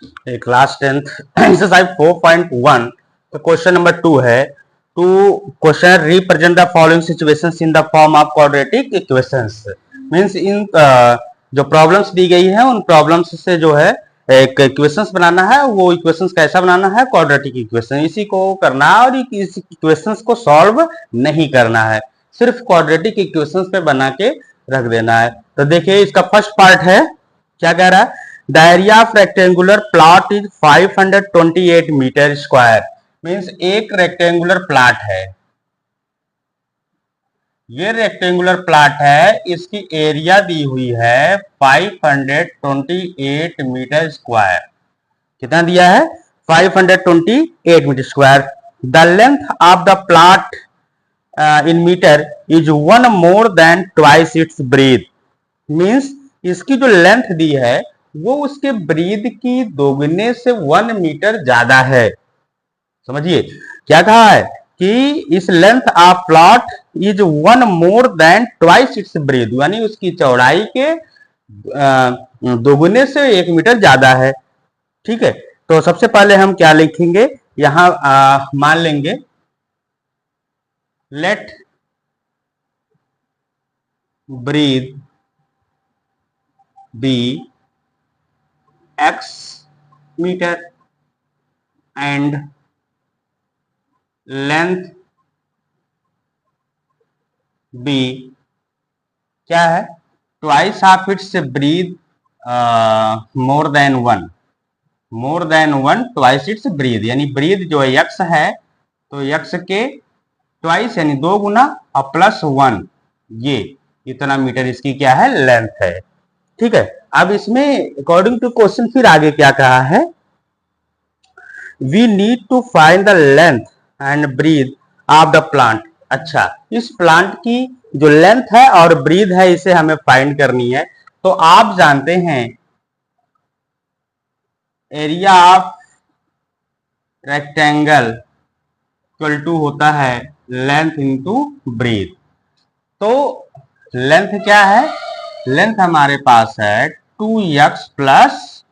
Class 10th exercise 4.1 तो question number 2 है। Two question represent the following situations in the form of quadratic equations. Means इन जो problems दी गई है उन प्रॉब्लम्स से जो है एक इक्वेशंस बनाना है। वो इक्वेशंस कैसा बनाना है? Quadratic equation. इसी को करना है और इस इक्वेशंस को सॉल्व नहीं करना है, सिर्फ क्वाड्रेटिक इक्वेशंस पे बना के रख देना है। तो देखिए इसका फर्स्ट पार्ट है, क्या कह रहा है? The area of rectangular plot is 528 metre square. Means एक रेक्टेंगुलर प्लॉट है, ये रेक्टेंगुलर प्लॉट है, इसकी एरिया दी हुई है 528 मीटर स्क्वायर। कितना दिया है? 528 metre square. The length of the plot in metre is one more than twice its breadth. Means इसकी जो लेंथ दी है वो उसके ब्रीद की दोगुने से 1 मीटर ज्यादा है। समझिए क्या कहा है कि इस length of plot is one more than twice its breadth, यानी उसकी चौड़ाई के दोगुने से 1 मीटर ज्यादा है। ठीक है, तो सबसे पहले हम क्या लिखेंगे यहां? मान लेंगे let breadth be x metre and length b क्या है? Twice of its breadth more than one, more than one twice its breadth, यानी ब्रीद जो है x है तो x के ट्वाइस यानी 2 गुना और प्लस 1, ये इतना मीटर इसकी क्या है? लेंथ है। ठीक है, अब इसमें अकॉर्डिंग टू क्वेश्चन फिर आगे क्या कहा है? We need to find the length and breadth of the plant. अच्छा, इस प्लांट की जो लेंथ है और ब्रीथ है इसे हमें फाइंड करनी है। तो आप जानते हैं area of rectangle equal to होता है लेंथ इंटू ब्रीथ। तो लेंथ क्या है? लेंथ हमारे पास है 2x प्लस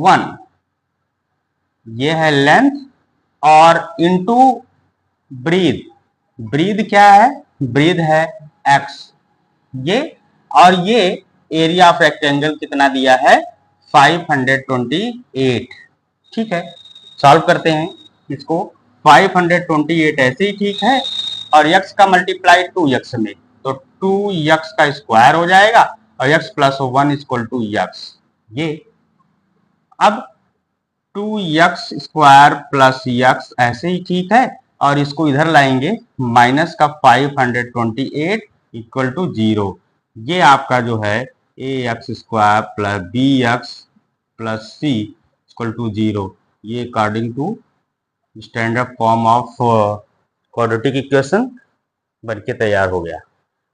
1, ये है लेंथ, और इंटू ब्रीद, ब्रीद क्या है? ब्रीद है x, ये, और ये एरिया ऑफ रेक्टेंगल कितना दिया है? 528। ठीक है, सॉल्व करते हैं इसको। 528 ऐसे ही ठीक है, और x का मल्टीप्लाई 2x में, तो 2x का स्क्वायर हो जाएगा और x plus 1 equal to x। ये अब 2x स्क्वायर प्लस x ऐसे ही ठीक है, और इसको इधर लाएंगे माइनस का 528 इक्वल टू 0। ये आपका जो है ax square plus bx plus c equal to 0, ये according to standard form of quadratic equation बनके तैयार हो गया।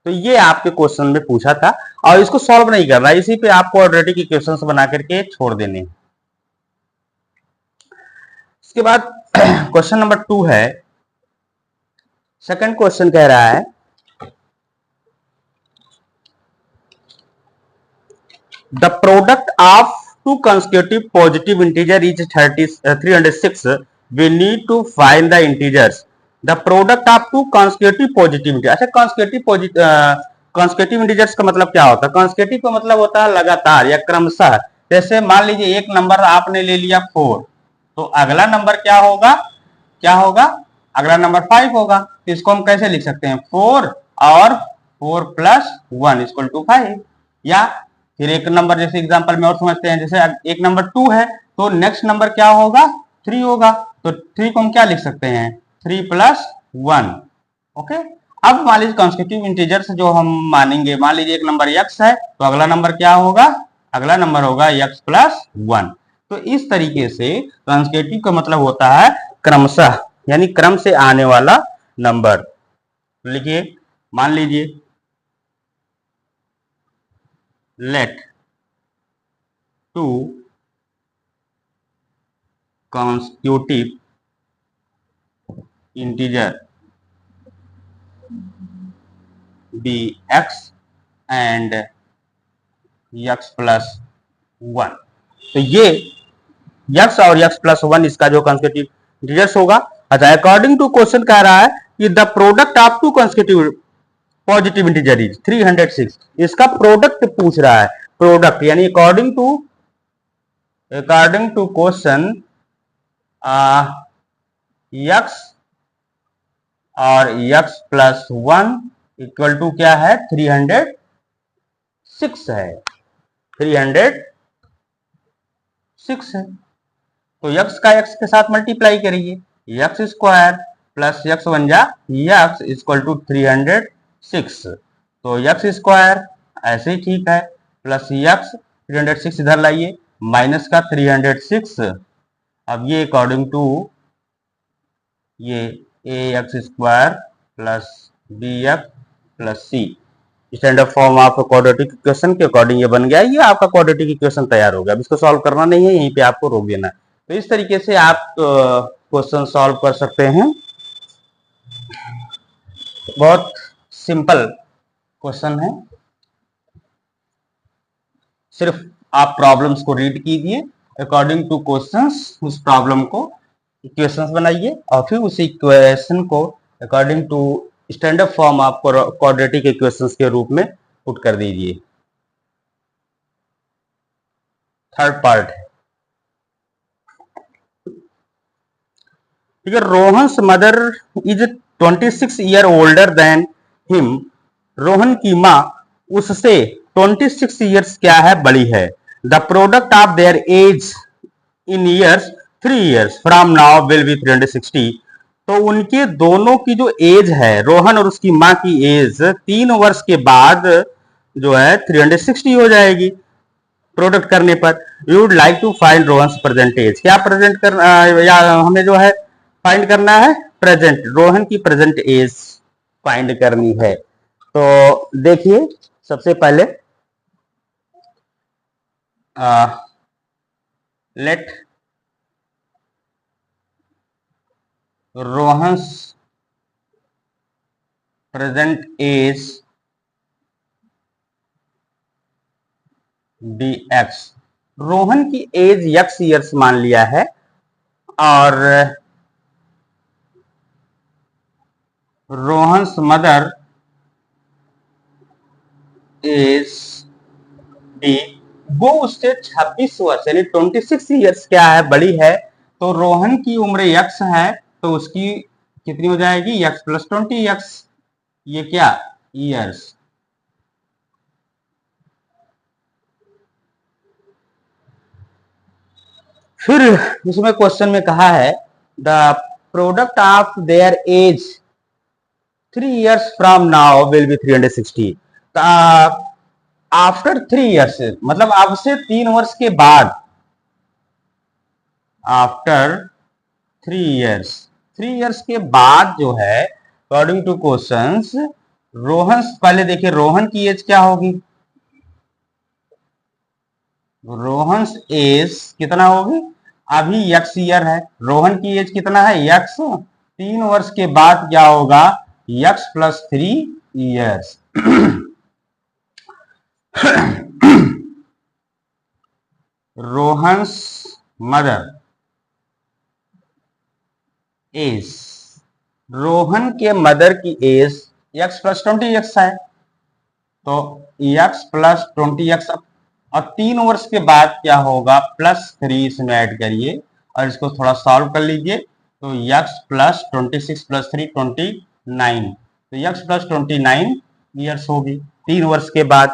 तो ये आपके क्वेश्चन में पूछा था, और इसको सॉल्व नहीं करना, इसी पे आप क्वाड्रेटिक इक्वेशंस बना करके छोड़ देने। इसके बाद क्वेश्चन नंबर 2 है। सेकंड क्वेश्चन कह रहा है the product of two consecutive positive integer is 306, we need to find the integers. The product of two consecutive positive integer. अच्छा, कंसेक्यूटिव इंटीजर्स का मतलब क्या होता है? कंसेक्यूटिव का मतलब होता है लगातार या क्रमशः। जैसे मान लीजिए एक नंबर आपने ले लिया 4, तो अगला नंबर क्या होगा? क्या होगा? अगला नंबर 5 होगा। तो इसको हम कैसे लिख सकते हैं? 4 और 4 प्लस 1 इक्वल टू 5। या फिर एक नंबर जैसे एग्जांपल में और समझते हैं, जैसे एक नंबर 2 है तो नेक्स्ट नंबर क्या होगा? 3 होगा। तो 3 को हम क्या लिख सकते हैं? 3 प्लस 1। ओके, अब मान लीजिए कंसेक्यूटिव इंटीजर्स जो हम मानेंगे, मान लीजिए एक नंबर x है तो अगला नंबर क्या होगा? अगला नंबर होगा x प्लस 1। तो इस तरीके से कंसेक्यूटिव का मतलब होता है क्रमशः, यानी क्रम से आने वाला नंबर। लिखिए, मान लीजिए late 2 consecutive integer be x and x plus 1। तो ये x और x प्लस 1 इसका जो कंसेक्यूटिव इंटीजर्स होगा। अच्छा, अकॉर्डिंग टू क्वेश्चन कह रहा है कि the product of two consecutive positive integer is 306। इसका प्रोडक्ट पूछ रहा है, प्रोडक्ट यानी अकॉर्डिंग टू क्वेश्चन x और x प्लस 1 इक्वल टू क्या है, 306 है, 306 है। तो x का x के साथ मल्टीप्लाई करिए, x square plus x one जा x इक्वल टू 306। तो x स्क्वायर ऐसे ही ठीक है, प्लस x 306 इधर लाइए, माइनस का 306। अब ये अकॉर्डिंग टू ये ax square plus bx plus c standard form of quadratic equation के अकॉर्डिंग ये बन गया। ये आपका क्वाड्रेटिक इक्वेशन तैयार हो गया। अब इसको सॉल्व करना नहीं है, यहीं पे आपको रोक देना है। तो इस तरीके से आप क्वेश्चन सॉल्व कर सकते हैं। बहुत सिंपल क्वेश्चन है, सिर्फ आप प्रॉब्लम्स को रीड कीजिए, अकॉर्डिंग टू क्वेश्चंस उस प्रॉब्लम को इक्वेशंस बनाइए और फिर उस इक्वेशन को according to standard form of quadratic equations के रूप में पुट कर दीजिए। थर्ड पार्ट है, ठीक है। Rohan's mother is 26 year older than him. Rohan की माँ उससे 26 ईयर्स क्या है, बड़ी है। The product of their age in years 3 years from now will be 360। तो उनके दोनों की जो एज है, रोहन और उसकी माँ की एज 3 वर्ष के बाद जो है 360 हो जाएगी प्रोडक्ट करने पर। You would like to find Rohan's present age. क्या प्रेजेंट करना, या हमें जो है फाइंड करना है प्रेजेंट, रोहन की प्रेजेंट एज फाइंड करनी है। तो देखिए, सबसे पहले let Rohan's present age be x. Rohan की एज x ईयर्स मान लिया है और रोहन्स मदर एज बी, वो उससे 26 वर्ष यानी 26 ईयर्स क्या है, बड़ी है। तो रोहन की उम्र x है, तो उसकी कितनी हो जाएगी, x प्लस 20x, ये क्या ईयर्स। फिर उसमें क्वेश्चन में कहा है the product of their age 3 years from now will be 360। After 3 years मतलब अब से 3 वर्ष के बाद, आफ्टर 3 ईयर्स, 3 ईयर्स के बाद जो है अकॉर्डिंग टू क्वेश्चंस रोहन, पहले देखिए रोहन की एज क्या होगी, रोहन एज कितना होगी, अभी x ईयर है, रोहन की एज कितना है x, 3 वर्ष के बाद क्या होगा x plus 3 years. Rohan's mother age, Rohan के मदर की एज x प्लस 20x है, तो x प्लस 20x। और 3 वर्ष के बाद क्या होगा, प्लस 3 इसमें ऐड करिए और इसको थोड़ा सॉल्व कर लीजिए। तो x प्लस 26 प्लस 3 29, तो x प्लस 29 ईयर्स होगी 3 वर्ष के बाद।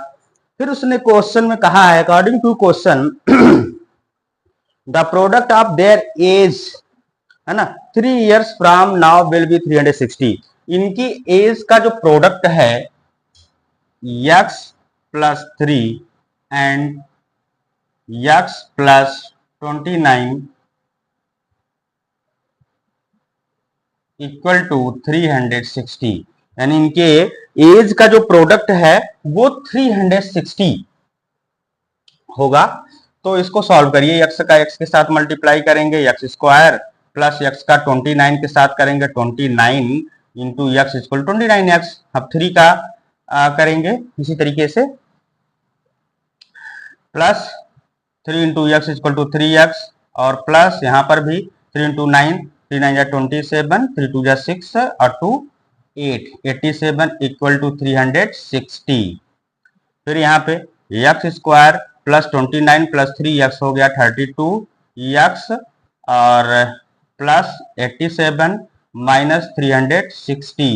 फिर उसने क्वेश्चन में कहा है according to question the product of their age, है ना, 3 years from now will be 360। इनकी एज का जो प्रोडक्ट है x plus 3 and x plus 29 equal to 360, यानी इनके एज का जो प्रोडक्ट है वो 360 होगा। तो इसको सॉल्व करिए, x का x के साथ मल्टीप्लाई करेंगे x स्क्वायर प्लस x का 29 के साथ करेंगे 29 इंटू x इक्वल 29x। अब 3 का करेंगे इसी तरीके से, plus 3 into x equal to 3x, और प्लस यहाँ पर भी 3 इंटू 9, 3 9 जा 27, 3 2 जा 6 और 2 8, 87 इक्वल टू 360। फिर यहाँ पे x square plus 29 plus 3x हो गया 32x, और प्लस 87 माइनस 360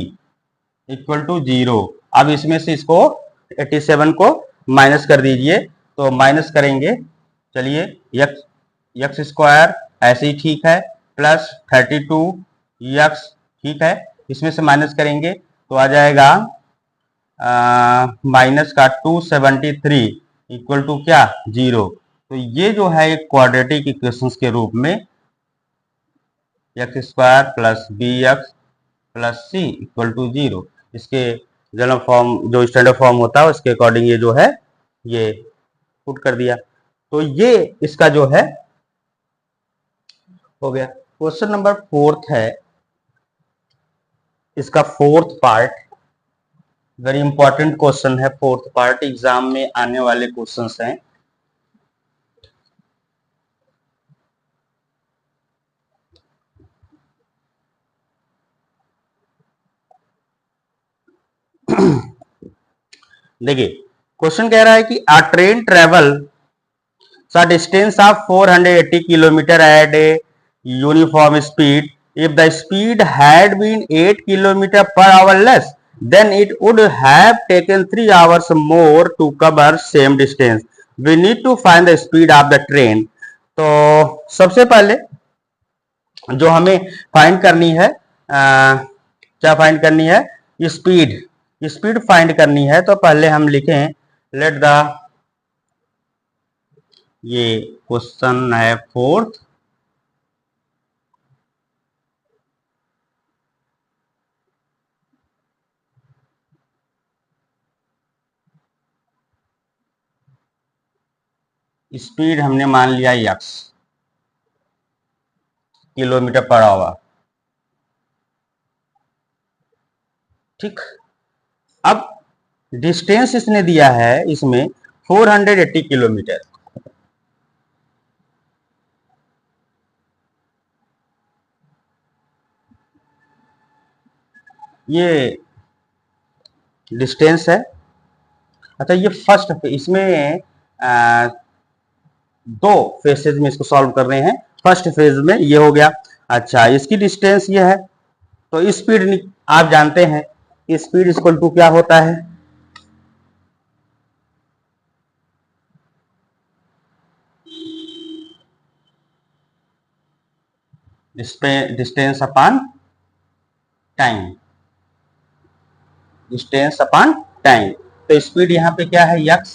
इक्वल टू 0। अब इसमें से इसको 87 को माइनस कर दीजिए, तो माइनस करेंगे, चलिए एक्स स्क्वायर ऐसे ही ठीक है, प्लस 32x ठीक है, इसमें से माइनस करेंगे तो आ जाएगा माइनस का 273 इक्वल टू क्या 0। तो ये जो है एक क्वाड्रेटिक इक्वेशंस के रूप में x square plus b x plus c equal to 0, इसके जनरल फॉर्म जो स्टैंडर्ड फॉर्म होता है उसके अकॉर्डिंग ये जो है ये पुट कर दिया। तो ये इसका जो है हो गया। क्वेश्चन नंबर 4 है, इसका 4th part, very important question है। 4th पार्ट एग्जाम में आने वाले क्वेश्चंस हैं। देखिए क्वेश्चन कह रहा है कि a train travels a distance of 480 kilometre at a uniform speed, if the speed had been 8 kilometer per hour less, then it would have taken 3 hours more to cover same distance. We need to find the speed of the train. तो सबसे पहले जो हमें find करनी है, क्या find करनी है, स्पीड फाइंड करनी है। तो पहले हम लिखें लेट द, ये क्वेश्चन है 4th, स्पीड हमने मान लिया x किलोमीटर पर आवर, ठीक। अब डिस्टेंस इसने दिया है इसमें 480 किलोमीटर, ये डिस्टेंस है। अच्छा ये फर्स्ट, इसमें दो फेसेज में इसको सॉल्व कर रहे हैं। फर्स्ट फेज में ये हो गया। अच्छा इसकी डिस्टेंस ये है, तो स्पीड आप जानते हैं, स्पीड इक्वल टू क्या होता है, distance upon time, distance upon time. तो स्पीड यहाँ पे क्या है, x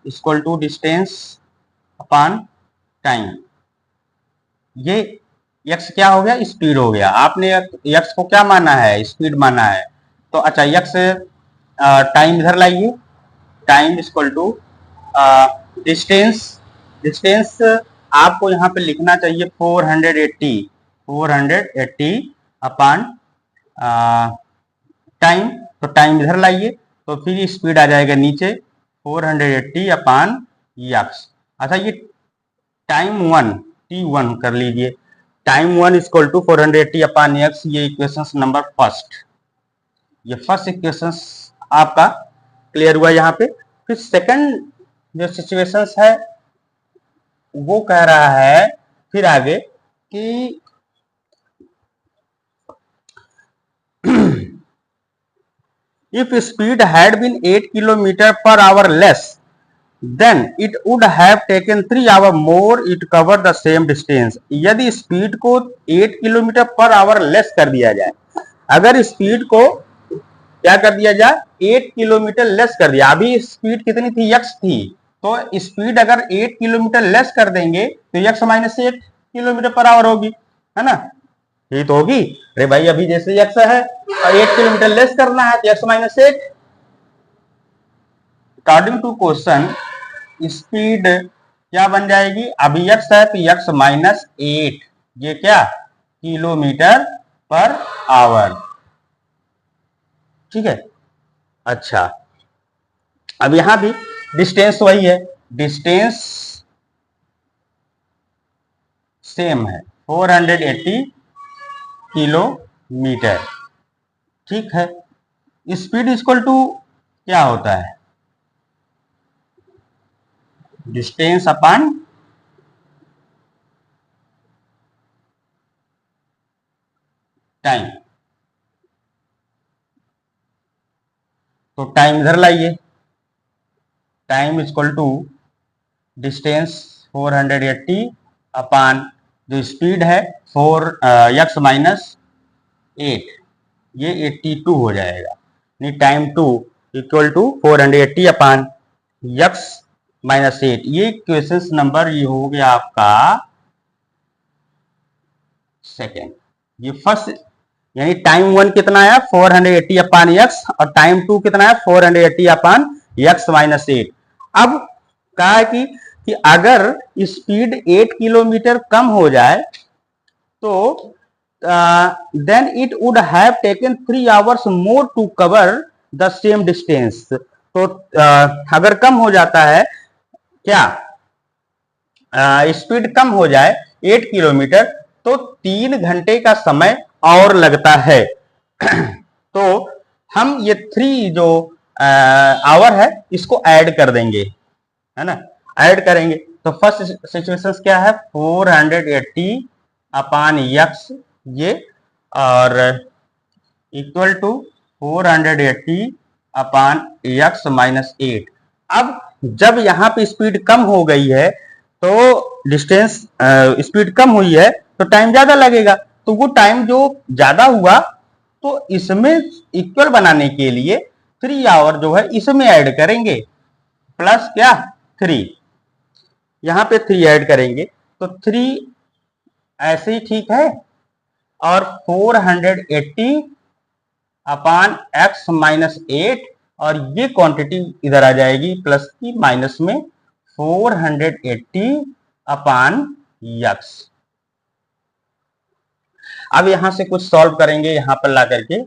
equal to distance upon time. ये x क्या हो गया, स्पीड हो गया। आपने x को क्या माना है, स्पीड माना है। तो अच्छा x टाइम इधर लाइए, time equal to distance, distance आपको यहाँ पे लिखना चाहिए 480 अपॉन टाइम। तो टाइम इधर लाइए, तो फिर स्पीड आ जाएगा नीचे 480 अपॉन एक्स। अच्छा ये टाइम 1 t1 कर लीजिए, time 1 equal to 480 upon x, ये इक्वेशन नंबर फर्स्ट, ये फर्स्ट इक्वेशन आपका क्लियर हुआ यहाँ पे। फिर सेकंड जो सिचुएशंस है वो कह रहा है फिर आगे कि if speed had been 8 kilometer per hour less, then it would have taken 3 hours more to cover the same distance. यदि स्पीड को 8 किलोमीटर पर आवर लेस कर दिया जाए, अगर स्पीड को क्या कर दिया जाए, 8 किलोमीटर लेस कर दिया, अभी स्पीड कितनी थी, x थी, तो स्पीड अगर 8 किलोमीटर लेस कर देंगे तो x minus 8 kilometre per our होगी, है ना, ये तो होगी। अरे भाई अभी जैसे x है और 8 किलोमीटर लेस करना है तो x minus 8। According to question speed क्या बन जाएगी, अभी x है तो x माइनस 8, ये क्या किलोमीटर पर आवर, ठीक है। अच्छा अब यहां भी डिस्टेंस वही है, डिस्टेंस सेम है 480 किलोमीटर। ठीक है, स्पीड इक्वल टू क्या होता है, डिस्टेंस अपॉन टाइम। तो टाइम इधर लाइए, time equal to distance 480 upon जो स्पीड है 4 माइनस 8, ये 82 हो जाएगा। यानी time 2 equal to 480 upon x minus 8। ये क्वेश्चन नंबर ये हो गया आपका सेकेंड। ये फर्स्ट, यानी टाइम 1 कितना है 480 अपॉन यक्स, और टाइम 2 कितना है 480 अपॉन यक्स माइनस 8। अब कहा है कि अगर स्पीड 8 किलोमीटर कम हो जाए तो then it would have taken 3 hours more to cover the same distance. तो अगर कम हो जाता है क्या, स्पीड कम हो जाए 8 किलोमीटर तो 3 घंटे का समय और लगता है। तो हम ये 3 जो आवर है इसको ऐड कर देंगे, है ना, ऐड करेंगे। तो फर्स्ट सिचुएशन क्या है 480 अपॉन यक्स ये, और equal to 480 upon x minus 8। अब जब यहाँ पे स्पीड कम हो गई है तो डिस्टेंस स्पीड कम हुई है तो टाइम ज्यादा लगेगा, तो वो टाइम जो ज्यादा हुआ तो इसमें इक्वल बनाने के लिए 3 आवर जो है इसमें ऐड करेंगे, प्लस क्या 3, यहां पे 3 ऐड करेंगे तो 3 ऐसे ही ठीक है, और 480 अपॉन एक्स माइनस 8, और ये क्वांटिटी इधर आ जाएगी प्लस की माइनस में 480 अपॉन यक्स। अब यहां से कुछ सॉल्व करेंगे, यहां पर ला करके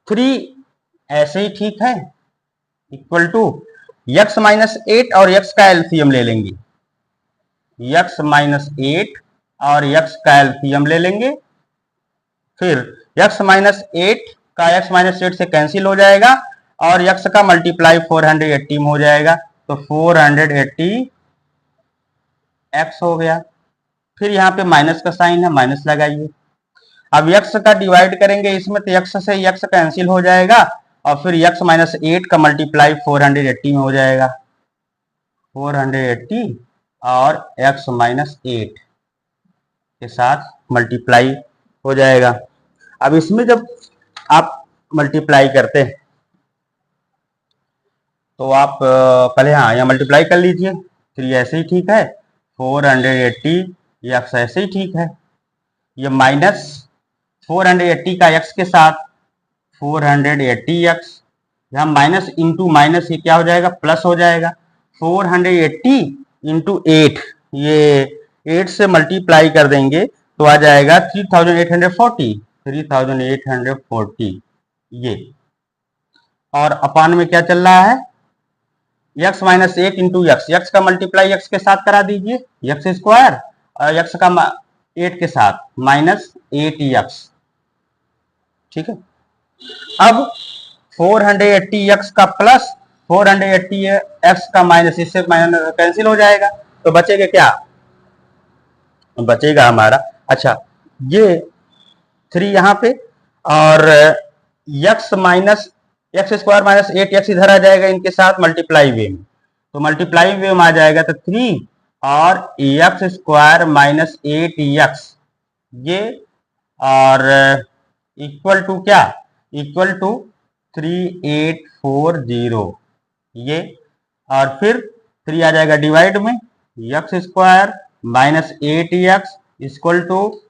3 ऐसे ही ठीक है इक्वल टू यक्स माइनस 8 और यक्स का एलसीएम ले लेंगे, यक्स माइनस 8 और यक्स का एलसीएम ले लेंगे। फिर यक्स माइनस 8 का यक्स माइनस 8 से कैंसिल हो जाएगा, और यक्स का मल्टीप्लाई 480 में हो जाएगा, तो 480 एक्स हो गया। फिर यहाँ पे माइनस का साइन है, माइनस लगाइए। अब यक्स का डिवाइड करेंगे इसमें तो यक्स से यक्स कैंसिल हो जाएगा, और फिर यक्स माइनस 8 का मल्टीप्लाई 480 में हो जाएगा, 480 और एक्स माइनस 8 के साथ मल्टीप्लाई हो जाएगा। अब इसमें जब आप मल्टीप्लाई करते हैं तो आप पहले हाँ यहाँ मल्टीप्लाई कर लीजिए, 3 ऐसे ही ठीक है, 480 एक्स ऐसे ही ठीक है, ये माइनस 480 का एक्स के साथ 480 एक्स, यहाँ माइनस इंटू माइनस ये क्या हो जाएगा प्लस हो जाएगा, 480 इंटू 8, ये 8 से मल्टीप्लाई कर देंगे तो आ जाएगा 3840 ये, और अपान में क्या चल रहा है x minus 8 into x, x का मल्टीप्लाई यक्स के साथ करा दीजिए यक्स स्क्वायर, और यक्स का 8 के साथ माइनस 8 यक्स। ठीक है, अब 480 यक्स का प्लस 480 एक्स का माइनस, इससे माइनस कैंसिल हो जाएगा, तो बचेगा क्या, बचेगा हमारा अच्छा ये 3 यहाँ पे, और x minus x square minus 8 x इधर आ जाएगा इनके साथ मल्टीप्लाई वे में, तो मल्टीप्लाई वे में आ जाएगा तो 3 और एक्स स्क्वायर माइनस 8 एक्स ये, और इक्वल टू क्या, इक्वल टू 3840 ये, और फिर 3 आ जाएगा डिवाइड में, x square minus 8 x equal to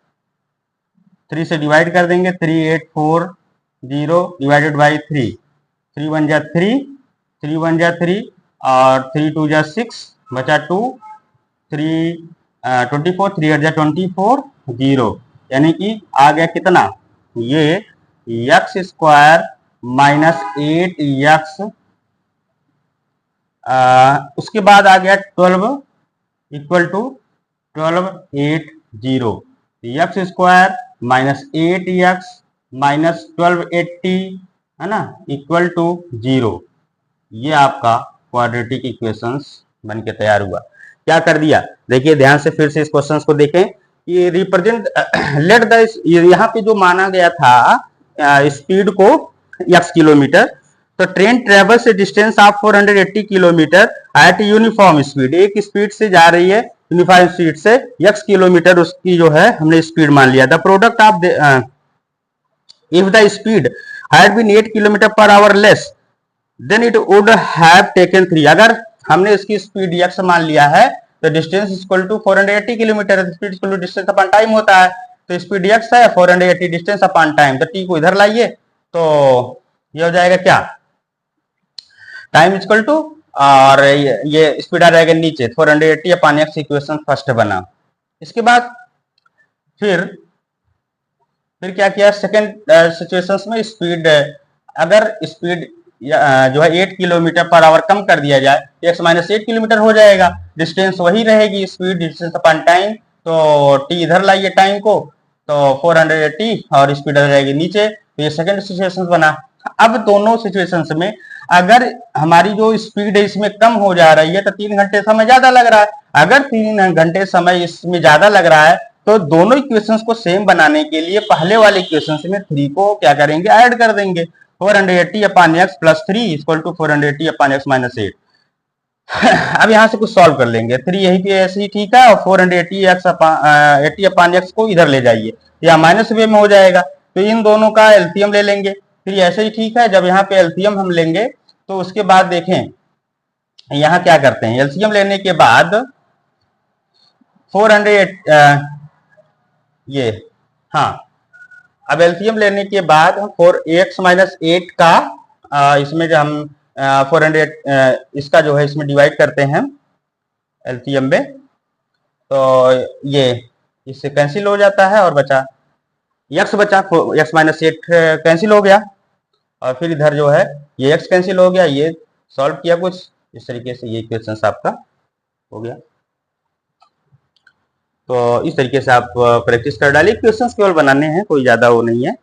3 से डिवाइड कर देंगे 3840 डिवाइडेड बाई 3, 3 1 जा 3, 3 1 जा 3, और 3 2 जा 6 बचा 2, 3 24, 3 8 जा 24 0, यानी कि आ गया कितना ये एक्स स्क्वायर माइनस 8 एक्स, उसके बाद आ गया 12 equal to 1280 x square minus 8x minus 1280 है ना इक्वल टू 0। ये आपका क्वाड्रेटिक इक्वेशंस बन के तैयार हुआ। क्या कर दिया, देखिए ध्यान से फिर से इस क्वेश्चंस को देखें। ये रिप्रेजेंट लेट द, यहाँ पे जो माना गया था स्पीड को x किलोमीटर, तो train travels a distance of 480 kilometre at uniform speed, एक स्पीड से जा रही है यूनिफॉर्म स्पीड से x किलोमीटर, उसकी जो है हमने स्पीड मान लिया। The product of if the speed had been 8 kilometre per hour less than it would have taken 3। अगर हमने इसकी स्पीड x मान लिया है तो distance equal to 480 kilometre, speed equal to distance upon time होता है, तो स्पीड x है 480 डिस्टेंस अपॉन टाइम, तो t को इधर लाइए तो ये हो जाएगा क्या, टाइम इक्वल टू, और ये स्पीड आ जाएगा नीचे 480 अपॉन x, इक्वेशन फर्स्ट बना। इसके बाद फिर क्या किया सेकंड सिचुएशंस में, स्पीड अगर स्पीड जो है 8 किलोमीटर पर आवर कम कर दिया जाए, x माइनस 8 किलोमीटर हो जाएगा, डिस्टेंस वही रहेगी, स्पीड डिस्टेंस अपॉन टाइम, तो t इधर लाइए टाइम को, तो 480 और स्पीड आ जाएगी नीचे, तो ये सेकंड सिचुएशन बना। अब दोनों सिचुएशंस में अगर हमारी जो स्पीड है इसमें कम हो जा रही है तो 3 घंटे समय ज्यादा लग रहा है, अगर 3 घंटे समय इसमें ज्यादा लग रहा है तो दोनों इक्वेशंस को सेम बनाने के लिए पहले वाले इक्वेशंस में 3 को क्या करेंगे, ऐड कर देंगे। 480 upon x plus 3 equal to 480 upon x minus 8। अब यहां से कुछ सॉल्व कर लेंगे, 3 यही पे ऐसे ही ठीक है, और 480 अपॉन x को इधर ले जाइए, या माइनस वे में हो जाएगा, तो इन दोनों का एलसीएम ले लेंगे, फिर ऐसे ही ठीक है। जब यहाँ पे एलसीएम हम लेंगे तो उसके बाद देखें यहाँ क्या करते हैं, एलसीएम लेने के बाद 400 ये हाँ, अब एलसीएम लेने के बाद 4x माइनस 8 का इसमें जो हम 400 इसका जो है इसमें डिवाइड करते हैं एलसीएम में, तो ये इससे कैंसिल हो जाता है और बचा x, बचा x माइनस 8 कैंसिल हो गया, और फिर इधर जो है ये x कैंसिल हो गया, ये सॉल्व किया कुछ इस तरीके से, ये इक्वेशन आपका हो गया। तो इस तरीके से आप प्रैक्टिस कर डालिए, क्वेश्चंस केवल बनाने हैं, कोई ज्यादा वो नहीं है।